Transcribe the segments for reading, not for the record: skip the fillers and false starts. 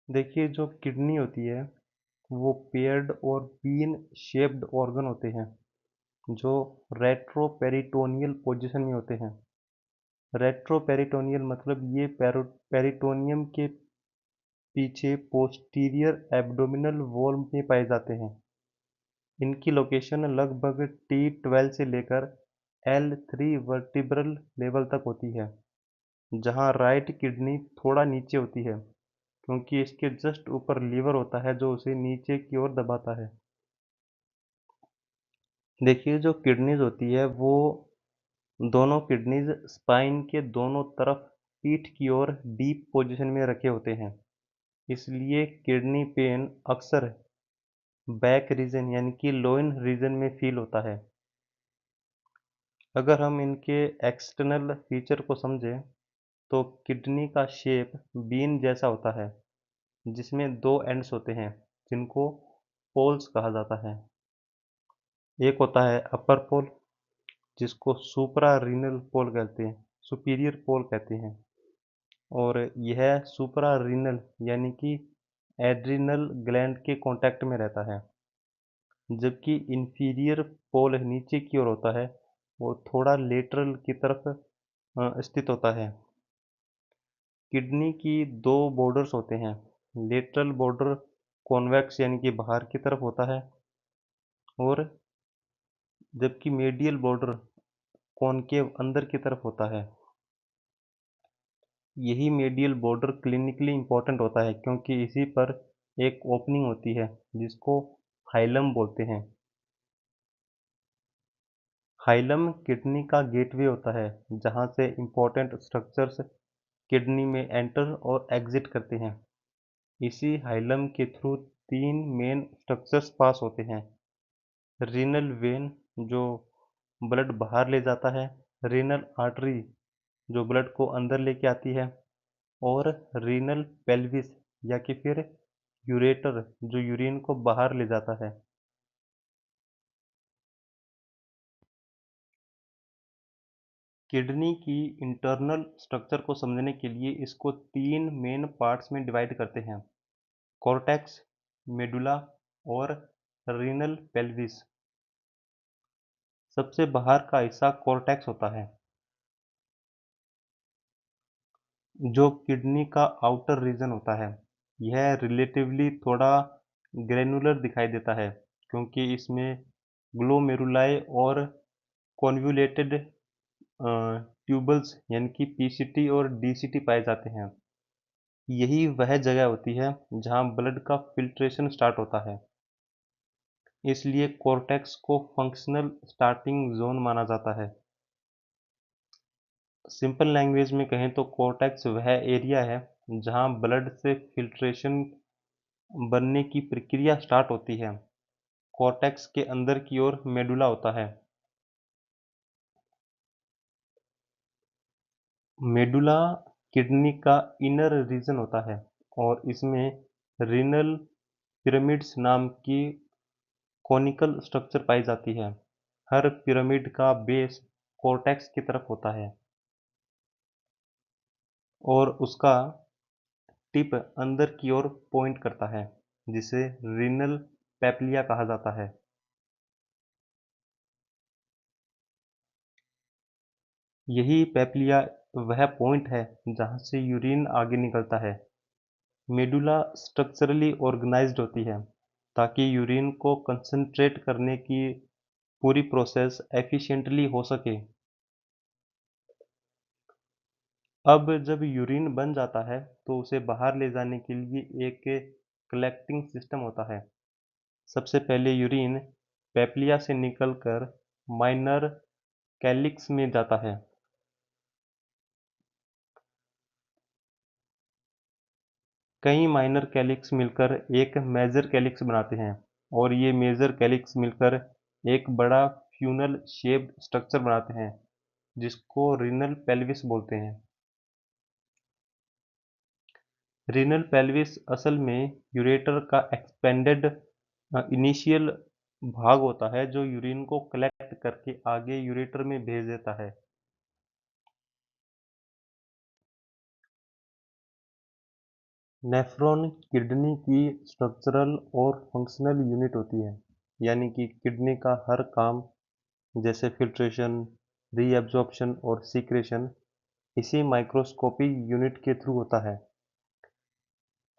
देखिए जो किडनी होती है वो पेयर्ड और बीन शेप्ड ऑर्गन होते हैं जो रेट्रोपेरिटोनियल पोजीशन में होते हैं। रेट्रोपेरिटोनियल मतलब ये पेरिटोनियम के पीछे पोस्टीरियर एब्डोमिनल वॉल में पाए जाते हैं। इनकी लोकेशन लगभग T12 से लेकर L3 वर्टिब्रल लेवल तक होती है, जहां राइट किडनी थोड़ा नीचे होती है क्योंकि इसके जस्ट ऊपर लीवर होता है जो उसे नीचे की ओर दबाता है। देखिए जो किडनीज होती है वो दोनों किडनीज स्पाइन के दोनों तरफ पीठ की ओर डीप पोजीशन में रखे होते हैं। इसलिए किडनी पेन अक्सर बैक रीजन यानी कि लोइन रीजन में फील होता है। अगर हम इनके एक्सटर्नल फीचर को समझें तो किडनी का शेप बीन जैसा होता है जिसमें दो एंड्स होते हैं जिनको पोल्स कहा जाता है। एक होता है अपर पोल जिसको सुप्रा रीनल पोल कहते हैं, सुपीरियर पोल कहते हैं, और यह सुप्रा रीनल यानी कि एड्रिनल ग्लैंड के कांटेक्ट में रहता है, जबकि इंफीरियर पोल नीचे की ओर होता है, वो थोड़ा लेटरल की तरफ स्थित होता है। किडनी की दो बॉर्डर्स होते हैं, लेटरल बॉर्डर कॉन्वेक्स यानी कि बाहर की तरफ होता है, और जबकि मेडियल बॉर्डर कॉनकेव अंदर की तरफ होता है। यही मेडियल बॉर्डर क्लिनिकली इम्पोर्टेंट होता है क्योंकि इसी पर एक ओपनिंग होती है जिसको हाइलम बोलते हैं। हाइलम किडनी का गेटवे होता है जहाँ से इम्पोर्टेंट स्ट्रक्चर्स किडनी में एंटर और एग्जिट करते हैं। इसी हाइलम के थ्रू तीन मेन स्ट्रक्चर्स पास होते हैं: रीनल वेन जो ब्लड बाहर ले जाता है, रीनल आर्टरी जो ब्लड को अंदर लेके आती है, और रीनल पेल्विस या कि फिर यूरेटर जो यूरिन को बाहर ले जाता है। किडनी की इंटरनल स्ट्रक्चर को समझने के लिए इसको तीन मेन पार्ट्स में डिवाइड करते हैं: कॉर्टेक्स, मेडुला और रीनल पेल्विस। सबसे बाहर का हिस्सा कॉर्टेक्स होता है जो किडनी का आउटर रीजन होता है। यह रिलेटिवली थोड़ा ग्रेनुलर दिखाई देता है क्योंकि इसमें ग्लोमेरुलाई और कॉन्वुलेटेड ट्यूबल्स यानी कि पीसीटी और डीसीटी पाए जाते हैं। यही वह जगह होती है जहां ब्लड का फिल्ट्रेशन स्टार्ट होता है। इसलिए कॉर्टेक्स को फंक्शनल स्टार्टिंग जोन माना जाता है। सिंपल लैंग्वेज में कहें तो कॉर्टेक्स वह एरिया है जहां ब्लड से फिल्ट्रेशन बनने की प्रक्रिया स्टार्ट होती है। कॉर्टेक्स के अंदर की ओर मेडुला होता है। मेडुला किडनी का इनर रीजन होता है और इसमें रीनल पिरामिड्स नाम की कॉनिकल स्ट्रक्चर पाई जाती है। हर पिरामिड का बेस कॉर्टेक्स की तरफ होता है और उसका टिप अंदर की ओर पॉइंट करता है, जिसे रीनल पेप्लिया कहा जाता है। यही पेप्लिया वह पॉइंट है जहां से यूरिन आगे निकलता है। मेडुला स्ट्रक्चरली ऑर्गेनाइज्ड होती है ताकि यूरिन को कंसंट्रेट करने की पूरी प्रोसेस एफिशिएंटली हो सके। अब जब यूरिन बन जाता है तो उसे बाहर ले जाने के लिए एक कलेक्टिंग सिस्टम होता है। सबसे पहले यूरिन पेप्लिया से निकलकर माइनर कैलिक्स में जाता है। कई माइनर कैलिक्स मिलकर एक मेजर कैलिक्स बनाते हैं और ये मेजर कैलिक्स मिलकर एक बड़ा फ्यूनल शेप्ड स्ट्रक्चर बनाते हैं जिसको रीनल पेल्विस बोलते हैं। रीनल पेल्विस असल में यूरेटर का एक्सपेंडेड इनिशियल भाग होता है जो यूरिन को कलेक्ट करके आगे यूरेटर में भेज देता है। नेफ्रॉन किडनी की स्ट्रक्चरल और फंक्शनल यूनिट होती है, यानी कि किडनी का हर काम जैसे फिल्ट्रेशन, रीअब्जॉर्प्शन और सीक्रेशन इसी माइक्रोस्कोपी यूनिट के थ्रू होता है।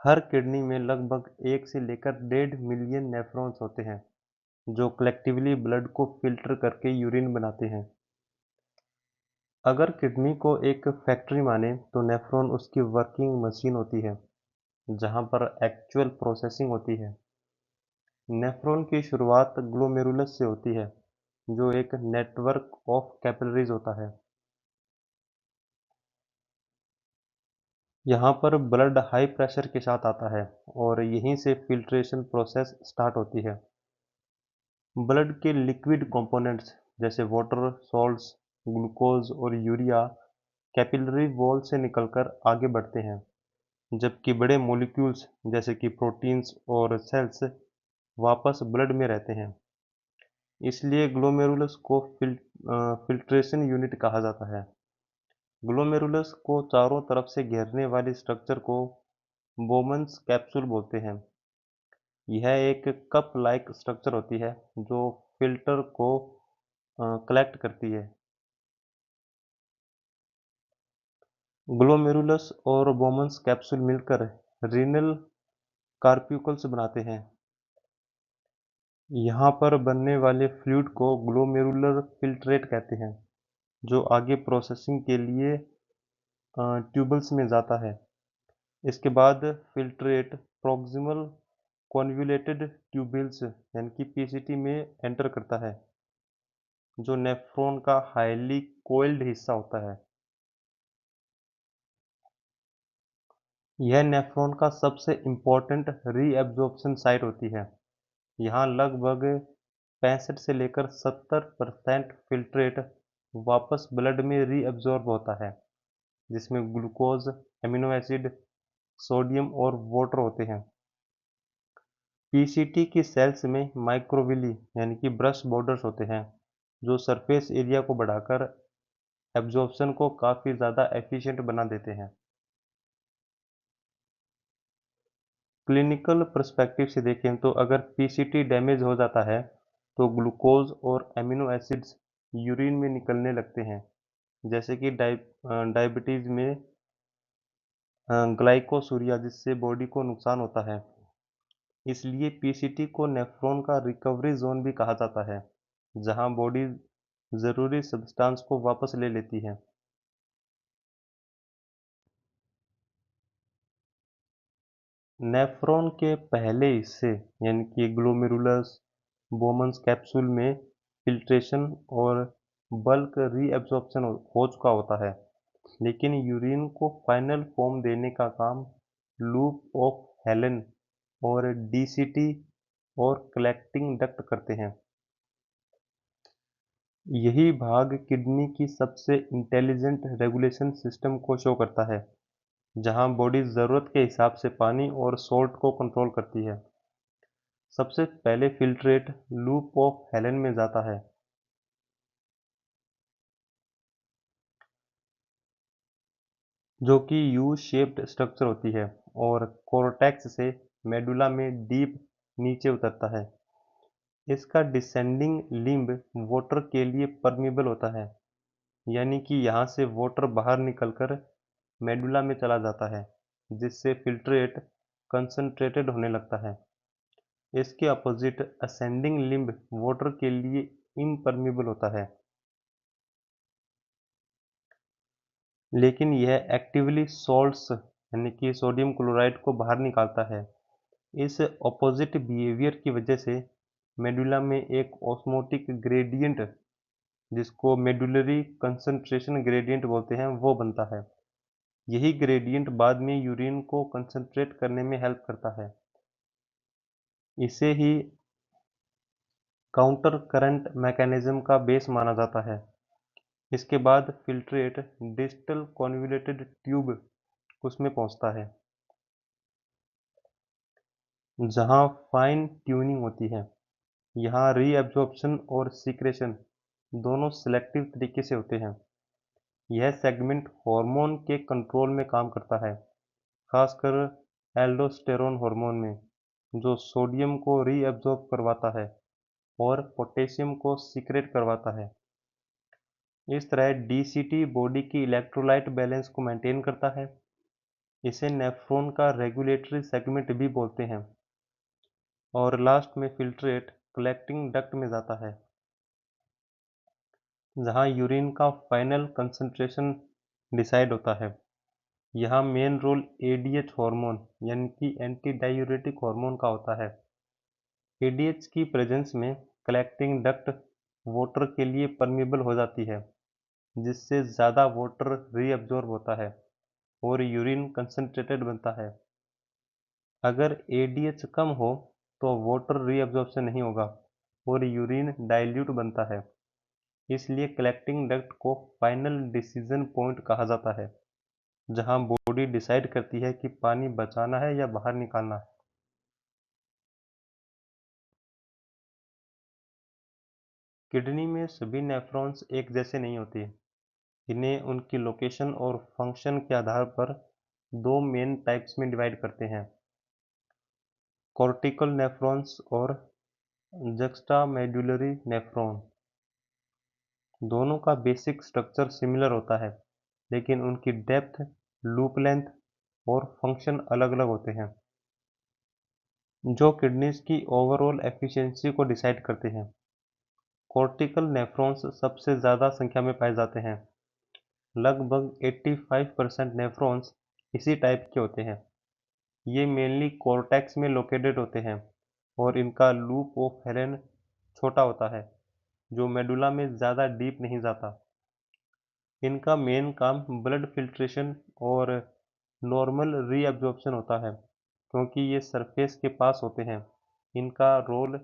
हर किडनी में लगभग 1 से लेकर 1.5 मिलियन नेफ्रॉन्स होते हैं, जो कलेक्टिवली ब्लड को फ़िल्टर करके यूरिन बनाते हैं। अगर किडनी को एक फैक्ट्री माने तो नेफ्रॉन उसकी वर्किंग मशीन होती है, जहाँ पर एक्चुअल प्रोसेसिंग होती है। नेफ्रॉन की शुरुआत ग्लोमेरुलस से होती है, जो एक नेटवर्क ऑफ कैपिलरीज होता है। यहाँ पर ब्लड हाई प्रेशर के साथ आता है और यहीं से फिल्ट्रेशन प्रोसेस स्टार्ट होती है। ब्लड के लिक्विड कंपोनेंट्स जैसे वाटर, सॉल्ट्स, ग्लूकोज और यूरिया कैपिलरी वॉल से निकलकर आगे बढ़ते हैं, जबकि बड़े मॉलिक्यूल्स जैसे कि प्रोटीन्स और सेल्स वापस ब्लड में रहते हैं। इसलिए ग्लोमेरुलस को फिल्ट्रेशन यूनिट कहा जाता है। ग्लोमेरुलस को चारों तरफ से घेरने वाली स्ट्रक्चर को बोमन्स कैप्सूल बोलते हैं। यह एक कप लाइक स्ट्रक्चर होती है जो फिल्टर को कलेक्ट करती है। ग्लोमेरुलस और बोमन्स कैप्सूल मिलकर रीनल कार्पिकल्स बनाते हैं। यहाँ पर बनने वाले फ्लूइड को ग्लोमेरुलर फिल्ट्रेट कहते हैं, जो आगे प्रोसेसिंग के लिए ट्यूबल्स में जाता है। इसके बाद फिल्ट्रेट प्रॉक्सिमल कॉन्वोल्यूटेड ट्यूबल्स यानी कि पीसीटी में एंटर करता है, जो नेफ्रॉन का हाईली कोइल्ड हिस्सा होता है। यह नेफ्रॉन का सबसे इम्पोर्टेंट रीअब्जॉर्प्शन साइट होती है। यहाँ लगभग 65 से लेकर 70% फिल्ट्रेट वापस ब्लड में रीअब्जॉर्ब होता है, जिसमें ग्लूकोज, एमिनो एसिड, सोडियम और वाटर होते हैं। पीसीटी की सेल्स में माइक्रोविली यानी कि ब्रश बॉर्डर्स होते हैं, जो सरफेस एरिया को बढ़ाकर एब्जॉर्प्शन को काफ़ी ज़्यादा एफिशिएंट बना देते हैं। क्लिनिकल पर्सपेक्टिव से देखें तो अगर पीसीटी डैमेज हो जाता है तो ग्लूकोज और एमिनो एसिड्स यूरिन में निकलने लगते हैं, जैसे कि डायबिटीज़ में ग्लाइकोसूरिया, जिससे बॉडी को नुकसान होता है। इसलिए पीसीटी को नेफ्रॉन का रिकवरी जोन भी कहा जाता है, जहां बॉडी ज़रूरी सब्सटेंस को वापस ले लेती है। नेफ्रॉन के पहले हिस्से यानी कि ग्लोमेरुलस बोमन्स कैप्सूल में फिल्ट्रेशन और बल्क रीअब्जॉर्प्शन हो चुका होता है, लेकिन यूरिन को फाइनल फॉर्म देने का काम लूप ऑफ हेलन और डीसीटी और कलेक्टिंग डक्ट करते हैं। यही भाग किडनी की सबसे इंटेलिजेंट रेगुलेशन सिस्टम को शो करता है, जहां बॉडी ज़रूरत के हिसाब से पानी और सॉल्ट को कंट्रोल करती है। सबसे पहले फिल्ट्रेट लूप ऑफ हेलन में जाता है, जो कि यू शेप्ड स्ट्रक्चर होती है और कोर्टेक्स से मेडुला में डीप नीचे उतरता है। इसका डिसेंडिंग लिम्ब वाटर के लिए परमिबल होता है, यानी कि यहाँ से वाटर बाहर निकलकर मेडुला में चला जाता है, जिससे फिल्ट्रेट कंसंट्रेटेड होने लगता है। इसके अपोजिट असेंडिंग लिम्ब वाटर के लिए इम्परमिबल होता है, लेकिन यह एक्टिवली सॉल्ट्स यानी कि सोडियम क्लोराइड को बाहर निकालता है। इस ऑपोजिट बिहेवियर की वजह से मेडुला में एक ऑस्मोटिक ग्रेडियंट, जिसको मेडुलरी कंसंट्रेशन ग्रेडियंट बोलते हैं, वो बनता है। यही ग्रेडियंट बाद में यूरिन को कंसंट्रेट करने में हेल्प करता है। इसे ही काउंटर करंट मैकेनिज्म का बेस माना जाता है। इसके बाद फिल्ट्रेट डिस्टल कॉन्वोल्यूटेड ट्यूब उसमें पहुंचता है, जहां फाइन ट्यूनिंग होती है। यहाँ रीअब्जॉर्प्शन और सीक्रेशन दोनों सिलेक्टिव तरीके से होते हैं। यह सेगमेंट हार्मोन के कंट्रोल में काम करता है, खासकर एल्डोस्टेरोन हार्मोन में, जो सोडियम को रीअब्जॉर्ब करवाता है और पोटेशियम को सीक्रेट करवाता है। इस तरह डीसीटी बॉडी की इलेक्ट्रोलाइट बैलेंस को मेंटेन करता है। इसे नेफ्रॉन का रेगुलेटरी सेगमेंट भी बोलते हैं। और लास्ट में फिल्ट्रेट कलेक्टिंग डक्ट में जाता है, जहां यूरिन का फाइनल कंसंट्रेशन डिसाइड होता है। यहाँ मेन रोल एडीएच हार्मोन यानी कि एंटी डायूरेटिक हार्मोन का होता है। एडीएच की प्रेजेंस में कलेक्टिंग डक्ट वाटर के लिए परमिएबल हो जाती है, जिससे ज़्यादा वाटर रीअब्जॉर्ब होता है और यूरिन कंसंट्रेटेड बनता है। अगर एडीएच कम हो तो वाटर रीअब्जॉर्प्शन नहीं होगा और यूरिन डाइल्यूट बनता है। इसलिए कलेक्टिंग डक्ट को फाइनल डिसीजन पॉइंट कहा जाता है, जहां बॉडी डिसाइड करती है कि पानी बचाना है या बाहर निकालना है। किडनी में सभी नेफ्रॉन्स एक जैसे नहीं होते। इन्हें उनकी लोकेशन और फंक्शन के आधार पर दो मेन टाइप्स में डिवाइड करते हैं, कॉर्टिकल नेफ्रॉन्स और जक्स्टामेडुलरी नेफ्रॉन। दोनों का बेसिक स्ट्रक्चर सिमिलर होता है, लेकिन उनकी डेप्थ, लूप लेंथ और फंक्शन अलग-अलग होते हैं, जो किडनीज की ओवरऑल एफिशिएंसी को डिसाइड करते हैं। कॉर्टिकल नेफ्रॉन्स सबसे ज़्यादा संख्या में पाए जाते हैं। लगभग 85% नेफ्रॉन्स इसी टाइप के होते हैं। ये मेनली कॉर्टेक्स में लोकेटेड होते हैं और इनका लूप ऑफ हेरेन छोटा होता है, जो मेडुला में ज़्यादा डीप नहीं जाता। इनका मेन काम ब्लड फिल्ट्रेशन और नॉर्मल रीअब्जॉर्प्शन होता है। क्योंकि ये सरफेस के पास होते हैं, इनका रोल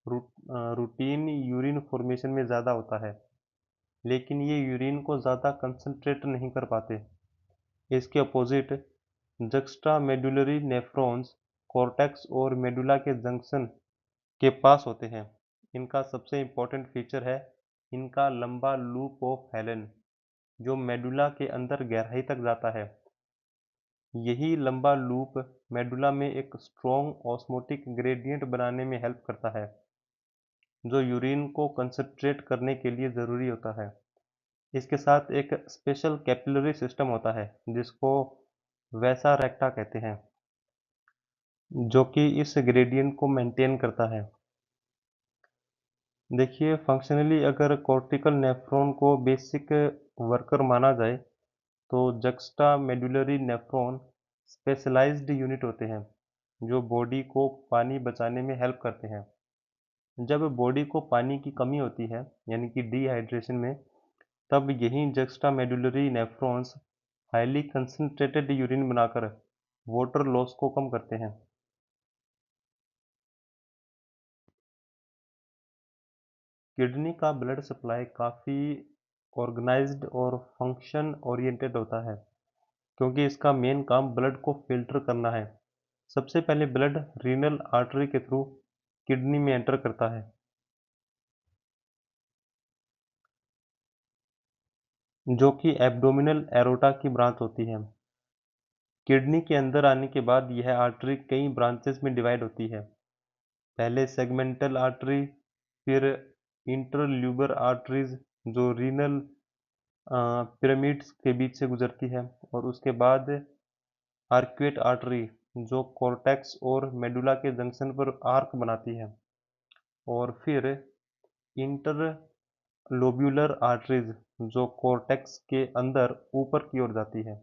रूटीन यूरिन फॉर्मेशन में ज़्यादा होता है, लेकिन ये यूरिन को ज़्यादा कंसंट्रेट नहीं कर पाते। इसके अपोजिट जक्स्ट्रामेडुलरी नेफ्रॉन्स कॉर्टेक्स और मेडुला के जंक्शन के पास होते हैं। इनका सबसे इम्पोर्टेंट फीचर है इनका लंबा लूप ऑफ हेलेन, जो मेडुला के अंदर गहराई तक जाता है। यही लंबा लूप मेडुला में एक स्ट्रॉन्ग ऑस्मोटिक ग्रेडियंट बनाने में हेल्प करता है, जो यूरिन को कंसंट्रेट करने के लिए ज़रूरी होता है। इसके साथ एक स्पेशल कैपिलरी सिस्टम होता है, जिसको वैसा रेक्टा कहते हैं, जो कि इस ग्रेडियंट को मेंटेन करता है। देखिए, फंक्शनली अगर कॉर्टिकल नेफ्रॉन को बेसिक वर्कर माना जाए, तो juxtamedullary nephron specialized unit होते हैं, जो बॉडी को पानी बचाने में हेल्प करते हैं। जब बॉडी को पानी की कमी होती है, यानी कि डिहाइड्रेशन में, तब यही juxta medullary nephrons highly concentrated urine बनाकर वाटर लॉस को कम करते हैं। किडनी का ब्लड सप्लाई काफ़ी ऑर्गेनाइज्ड और फंक्शन ओरिएंटेड होता है, क्योंकि इसका मेन काम ब्लड को फिल्टर करना है। सबसे पहले ब्लड रीनल आर्टरी के थ्रू किडनी में एंटर करता है, जो कि एब्डोमिनल एरोटा की ब्रांच होती है। किडनी के अंदर आने के बाद यह आर्टरी कई ब्रांचेस में डिवाइड होती है। पहले सेगमेंटल आर्टरी, फिर इंटरल्यूबर आर्टरीज, जो रीनल पिरामिड्स के बीच से गुजरती है, और उसके बाद आर्क्वेट आर्टरी, जो कॉर्टेक्स और मेडुला के जंक्शन पर आर्क बनाती है, और फिर इंटरलोब्यूलर आर्टरीज, जो कॉर्टेक्स के अंदर ऊपर की ओर जाती है।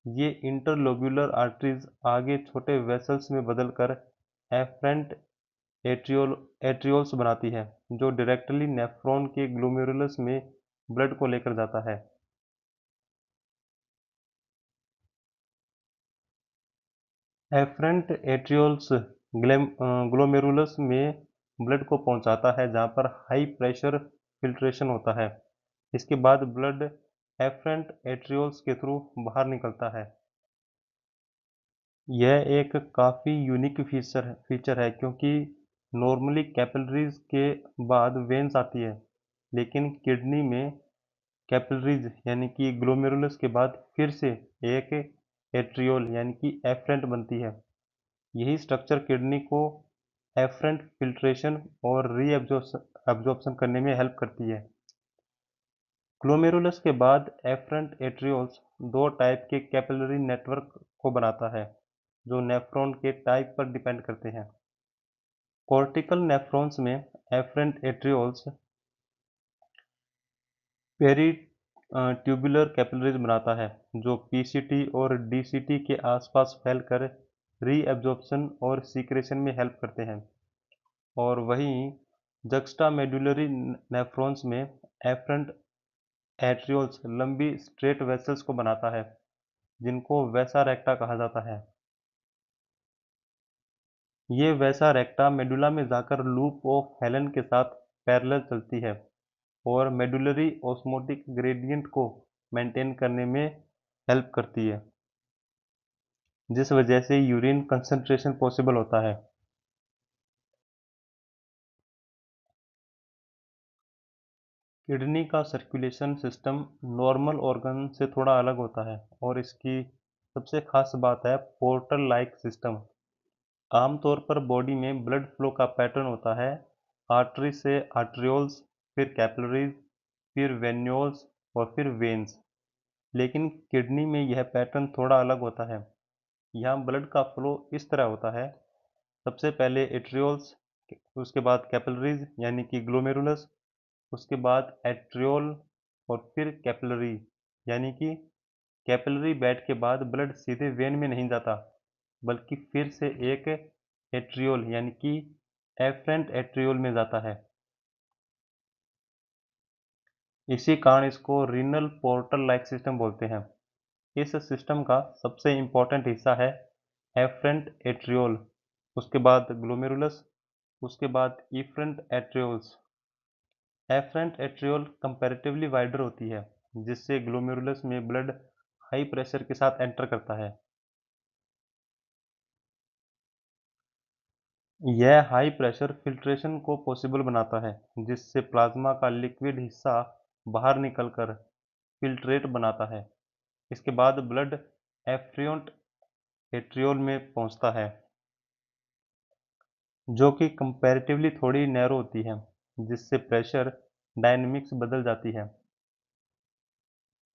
ये इंटरलोब्यूलर आर्टरीज आगे छोटे वेसल्स में बदलकर एफरेंट एट्रियोल्स बनाती है, जो डायरेक्टली नेफ्रॉन के ग्लोमेरुलस में ब्लड को लेकर जाता है। एफरेंट एट्रियोल्स ग्लोमेरुलस में ब्लड को पहुंचाता है, जहां पर हाई प्रेशर फिल्ट्रेशन होता है। इसके बाद ब्लड एफरेंट एट्रियोल्स के थ्रू बाहर निकलता है। यह एक काफ़ी यूनिक फीचर है, क्योंकि नॉर्मली कैपिलरीज के बाद वेन्स आती है, लेकिन किडनी में कैपिलरीज यानी कि ग्लोमेरुलस के बाद फिर से एक एट्रियोल यानी कि एफरेंट बनती है। यही स्ट्रक्चर किडनी को एफरेंट फिल्ट्रेशन और रीअब्जॉर्प्शन करने में हेल्प करती है। ग्लोमेरुलस के बाद एफरेंट एट्रियोल्स दो टाइप के कैपिलरी नेटवर्क को बनाता है जो नेफ्रॉन के टाइप पर डिपेंड करते हैं। कॉर्टिकल नेफ्रॉन्स में एफरेंट एट्रियोल्स पेरी ट्यूबुलर कैपिलरीज बनाता है जो पीसीटी और डीसीटी के आसपास फैलकर रीअब्जॉर्प्शन और सीक्रेशन में हेल्प करते हैं। और वहीं जक्स्टामेडुलरी नेफ्रॉन्स में एफरेंट एट्रियोल्स लंबी स्ट्रेट वेसल्स को बनाता है जिनको वैसा रेक्टा कहा जाता है। ये वैसा रेक्टा मेडुला में जाकर लूप ऑफ हेलन के साथ पैरेलल चलती है और मेडुलरी ऑस्मोटिक ग्रेडियंट को मेंटेन करने में हेल्प करती है, जिस वजह से यूरिन कंसंट्रेशन पॉसिबल होता है। किडनी का सर्कुलेशन सिस्टम नॉर्मल ऑर्गन से थोड़ा अलग होता है और इसकी सबसे खास बात है पोर्टल लाइक सिस्टम। आमतौर पर बॉडी में ब्लड फ्लो का पैटर्न होता है आर्टरी से आर्ट्रियोल्स, फिर कैपिलरीज, फिर वेन्यूल्स और फिर वेन्स। लेकिन किडनी में यह पैटर्न थोड़ा अलग होता है। यहाँ ब्लड का फ्लो इस तरह होता है, सबसे पहले एट्रियोल्स, उसके बाद कैपिलरीज यानी कि ग्लोमेरुलस, उसके बाद एट्रियोल और फिर कैपिलरी यानी कि कैपिलरी बेड के बाद ब्लड सीधे वेन में नहीं जाता बल्कि फिर से एक एट्रियोल यानी कि एफरेंट एट्रियोल में जाता है। इसी कारण इसको रीनल पोर्टल लाइक सिस्टम बोलते हैं। इस सिस्टम का सबसे इम्पोर्टेंट हिस्सा है एफरेंट एट्रियोल, उसके बाद ग्लोमेरुलस, उसके बाद efferent arterioles. Efferent arteriole comparatively wider होती है जिससे ग्लोमेरुलस में ब्लड हाई प्रेशर के साथ एंटर करता है। यह हाई प्रेशर फिल्ट्रेशन को पॉसिबल बनाता है जिससे प्लाज्मा का लिक्विड हिस्सा बाहर निकलकर फिल्ट्रेट बनाता है। इसके बाद ब्लड एफ्रियोंट एट्रियोल में पहुंचता है जो कि कंपैरेटिवली थोड़ी नैरो होती है जिससे प्रेशर डायनेमिक्स बदल जाती है।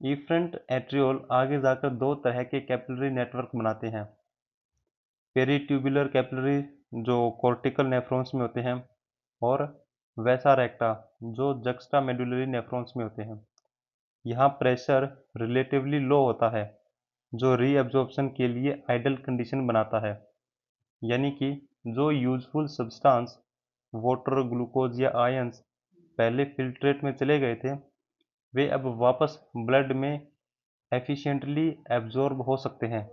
इफरेंट एट्रियोल आगे जाकर दो तरह के कैपिलरी नेटवर्क बनाते हैं, पेरीट्यूबुलर कैपिलरी जो कॉर्टिकल नेफ्रॉन्स में होते हैं और वैसा रेक्टा जो जक्स्टामेडुलरी नेफ्रॉन्स में होते हैं। यहाँ प्रेशर रिलेटिवली लो होता है जो रीअब्जॉर्प्शन के लिए आइडल कंडीशन बनाता है, यानी कि जो यूजफुल सब्सटेंस वाटर, ग्लूकोज या आयंस पहले फिल्ट्रेट में चले गए थे वे अब वापस ब्लड में एफिशिएंटली एब्जॉर्ब हो सकते हैं।